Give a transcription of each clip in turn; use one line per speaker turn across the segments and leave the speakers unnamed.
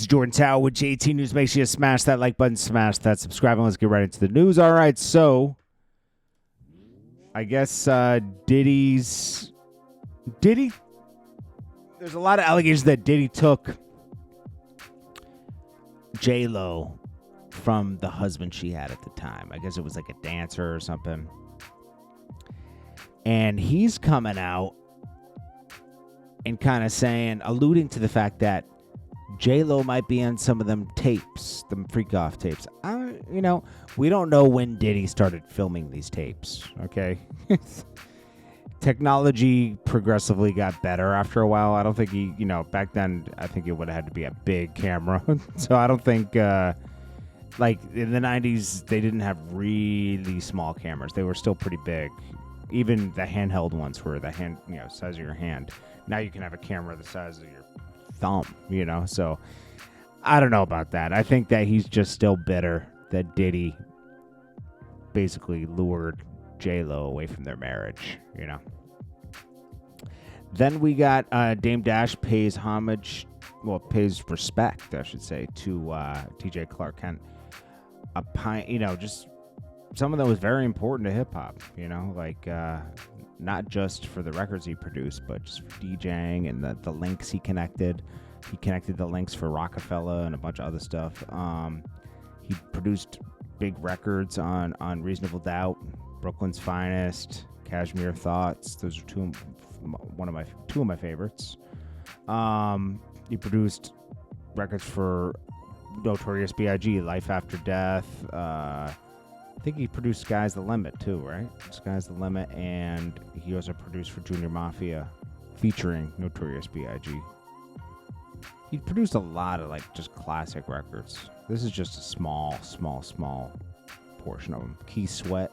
Jordan Tower with JT News. Make sure you smash that like button, smash that subscribe, and let's get right into the news. All right, so I guess Diddy, there's a lot of allegations that Diddy took JLO from the husband she had at the time. I guess it was like a dancer or something. And he's coming out and kind of alluding to the fact that JLo might be on some of them tapes, them freak off tapes. We don't know when Diddy started filming these tapes, okay? Technology progressively got better after a while. I don't think he, back then, I think it would have had to be a big camera. So I don't think, like in the 90s, they didn't have really small cameras. They were still pretty big. Even the handheld ones were the size of your hand. Now you can have a camera the size of your thumb, so I don't know about that. I think that he's just still bitter that Diddy basically lured JLo away from their marriage, Then we got Dame Dash pays respect, I should say, to TJ Clark Kent. Just someone that was very important to hip hop, not just for the records he produced, but just for DJing and the links he connected. He connected the links for Rockefeller and a bunch of other stuff. He produced big records on Reasonable Doubt, Brooklyn's Finest, Cashmere Thoughts. Those are two of my favorites. He produced records for Notorious B.I.G., Life After Death. I think he produced Sky's the Limit too, right? Sky's the Limit, and he also produced for Junior Mafia, featuring Notorious B.I.G. He produced a lot of just classic records. This is just a small portion of them. Key Sweat,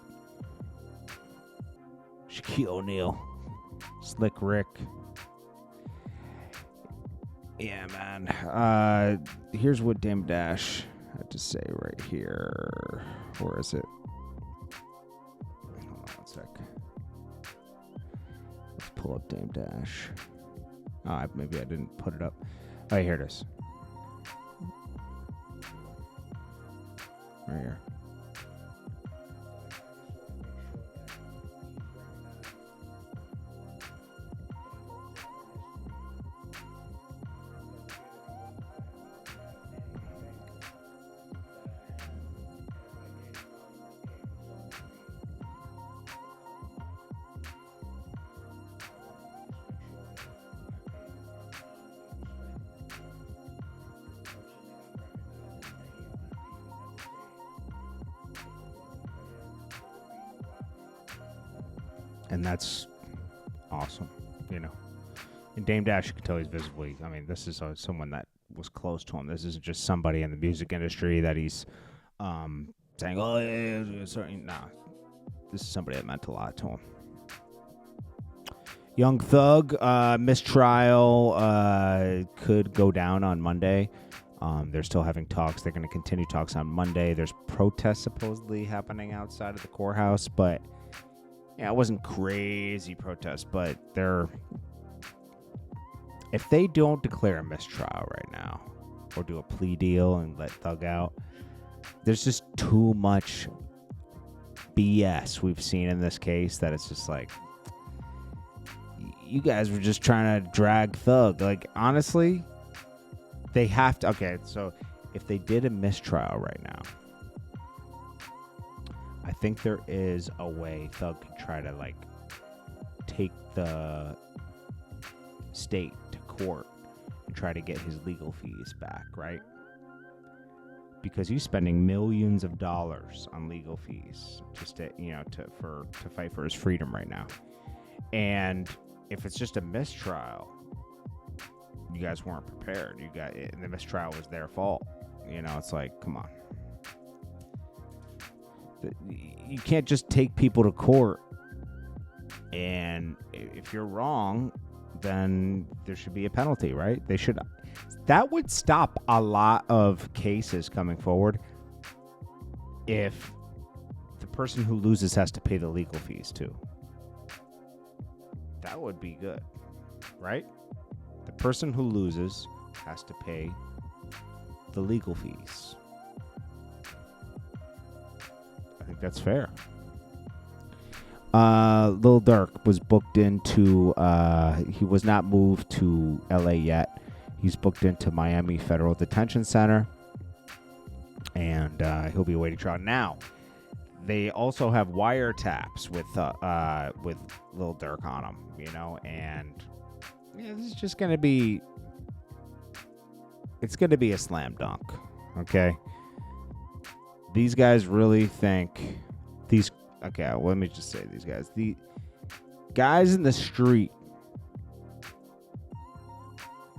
Shaquille O'Neal, Slick Rick. Yeah, man. Here's what Dame Dash had to say right here. Where is it? Hold on one sec. Let's pull up Dame Dash. Maybe I didn't put it up. Oh, here it is. Right here. And that's awesome, And Dame Dash, you can tell he's visibly, this is someone that was close to him. This isn't just somebody in the music industry that he's saying, oh, yeah, sorry. Nah, this is somebody that meant a lot to him. Young Thug, mistrial could go down on Monday. They're still having talks. They're going to continue talks on Monday. There's protests supposedly happening outside of the courthouse, but yeah, it wasn't crazy protests, but if they don't declare a mistrial right now or do a plea deal and let Thug out, there's just too much BS we've seen in this case that it's just like, you guys were just trying to drag Thug. Honestly, they have to. Okay, so if they did a mistrial right now, I think there is a way Thug can try to take the state to court and try to get his legal fees back, right? Because he's spending millions of dollars on legal fees just to fight for his freedom right now. And if it's just a mistrial, you guys weren't prepared. And the mistrial was their fault. It's like, come on. You can't just take people to court, and if you're wrong, then there should be a penalty, right? That would stop a lot of cases coming forward if the person who loses has to pay the legal fees too. That would be good, right? The person who loses has to pay the legal fees. I think that's fair. Lil Durk was booked into, he was not moved to LA yet. He's booked into Miami Federal Detention Center, and he'll be awaiting trial. Now, they also have wiretaps with Lil Durk on them, you know, and this is just gonna be, it's gonna be a slam dunk, okay? These guys really think these. Okay, well, let me just say these guys. The guys in the street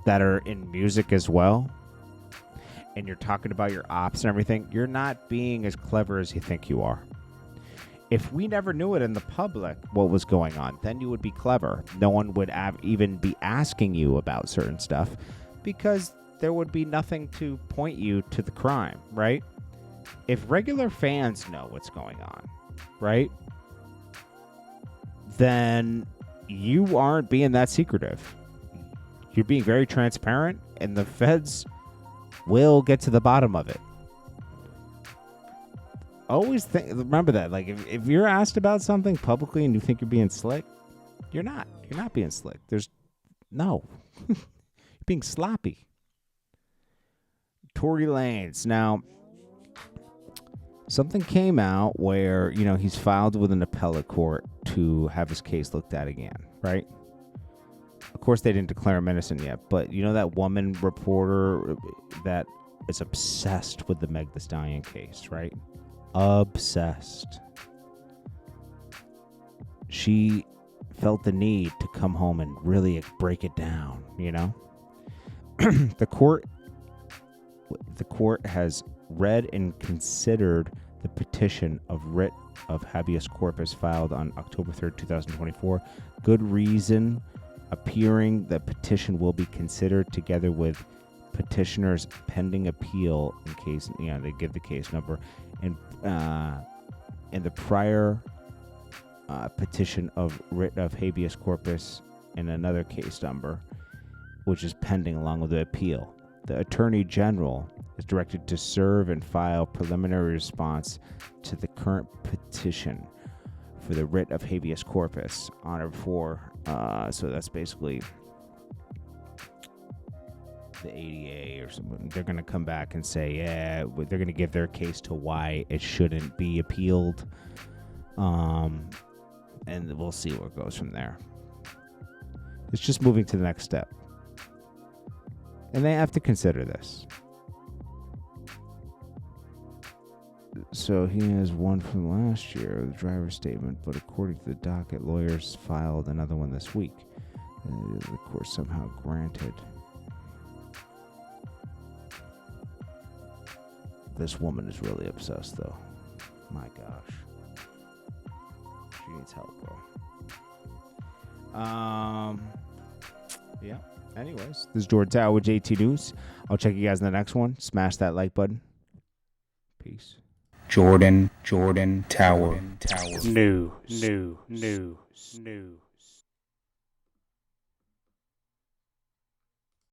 that are in music as well, and you're talking about your ops and everything, you're not being as clever as you think you are. If we never knew it in the public what was going on, then you would be clever. No one would even be asking you about certain stuff because there would be nothing to point you to the crime, right? If regular fans know what's going on, right, then you aren't being that secretive. You're being very transparent, and the feds will get to the bottom of it. Always remember that. Like, if you're asked about something publicly and you think you're being slick, you're not. You're not being slick. You're being sloppy. Tory Lanez. Now, something came out where, you know, he's filed with an appellate court to have his case looked at again, right? Of course, they didn't declare him innocent yet, but you know that woman reporter that is obsessed with the Meg Thee Stallion case, right? Obsessed. She felt the need to come home and really break it down, you know? The court has read and considered the petition of writ of habeas corpus filed on October 3rd, 2024. Good reason appearing the petition will be considered together with petitioner's pending appeal in case, you know, they give the case number, and the prior petition of writ of habeas corpus and another case number, which is pending along with the appeal. The Attorney General is directed to serve and file preliminary response to the current petition for the writ of habeas corpus on or before. So that's basically the ADA or something. They're going to come back and say, yeah, they're going to give their case to why it shouldn't be appealed. And we'll see where it goes from there. It's just moving to the next step. And they have to consider this. So he has one from last year, the driver's statement, but according to the docket, lawyers filed another one this week. The court somehow granted. This woman is really obsessed, though. My gosh. She needs help, bro. Yeah. Anyways, this is Jordan Tower with JT News. I'll check you guys in the next one. Smash that like button. Peace.
Jordan Tower.
New.